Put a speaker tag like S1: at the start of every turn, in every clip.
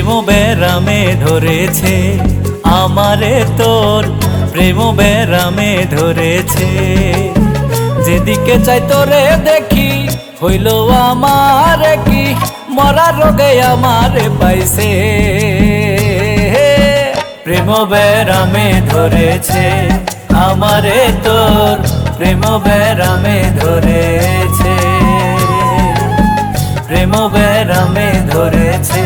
S1: প্রেম বেরামে ধরেছে আমারে তোর, প্রেম বেরামে ধরেছে। যেদিকে চাই তোরে দেখি হইল আমার কি, মরা রোগে আমারে পাইছে। প্রেম বেরামে ধরেছে আমারে তোর, প্রেম বেরামে ধরেছে। প্রেম বেরামে ধরেছে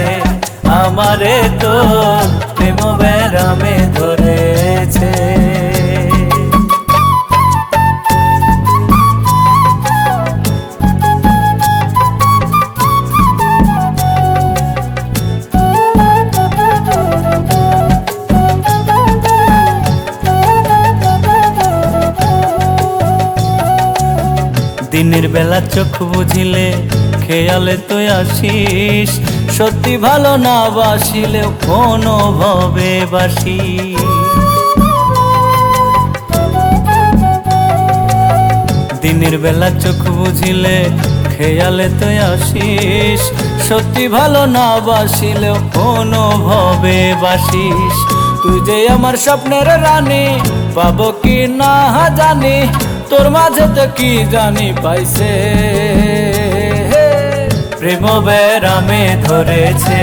S1: আমারে তোর, প্রেম বেরামে ধরেছে। দিনের বেলা চোখ বুঝিলে খেয়ালে তুই আসিস, সত্যি ভালো না বাসিলে কোনো ভাবে বাসি। দিনের বেলা চোখ বুঝিলে খেয়ালে তুই আসিস, সত্যি ভালো না বাসিলে কোনো ভাবে বাসিস। তুই যে আমার স্বপ্নের রানী, পাবো কি না জানি, তোর মাঝে তো কি জানি পাইছে। প্রেম বেরামে ধরেছে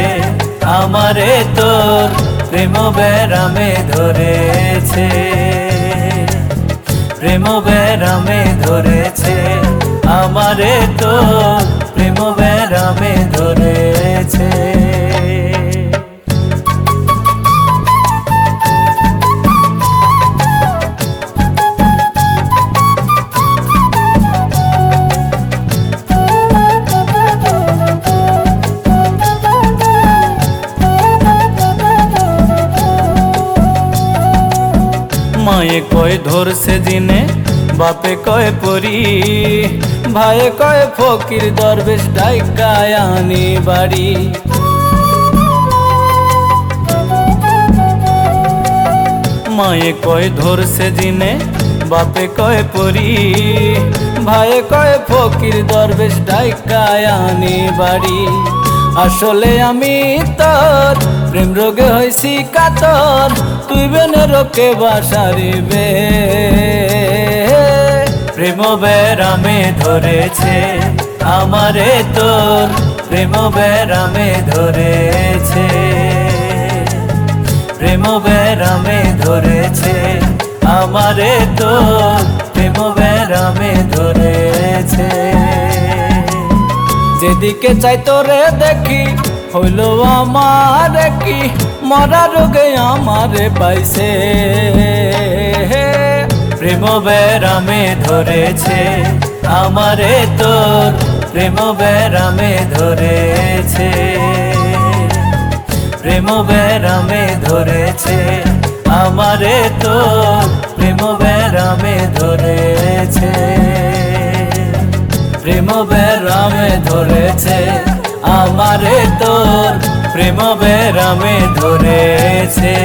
S1: আমারে তোর, প্রেম বেরামে ধরেছে। প্রেম বেরামে ধরেছে আমারে তোর, প্রেম বেরামে ধরেছে। মায়ে কয় ধরছে দিনে, বাপে কয় পরি, ভাইয়ে কয় ফকির দরবেশ ডাইকায় আনি বাড়ি। মায়ে কয় ধরছে দিনে, বাপে কয় পরি, ভাইয়ে কয় ফকির দরবেশ ডাইকায় আনি বাড়ি। আসলে আমি তোর প্রেম রোগে হইছি কাতর, তুই বেনে রোকে বাসারিবে। প্রেম বেরামে ধরেছে আমারে তোর, প্রেম বেরামে ধরেছে। প্রেম বেরামে ধরেছে আমারে তোর, প্রেম বেরামে ধরেছে। যেদিকে চাই তোরে দেখি হইল আমার কি, মরা রোগে আমারে পাইছে। প্রেম বেরামে ধরেছে আমারে তোর, প্রেম বেরামে ধরেছে। প্রেম বেরামে ধরেছে আমারে তোর, প্রেম বেরামে ধরেছে। প্রেম বেরামে ধরেছে আমারে তোর, প্রেম বেরামে ধরেছে।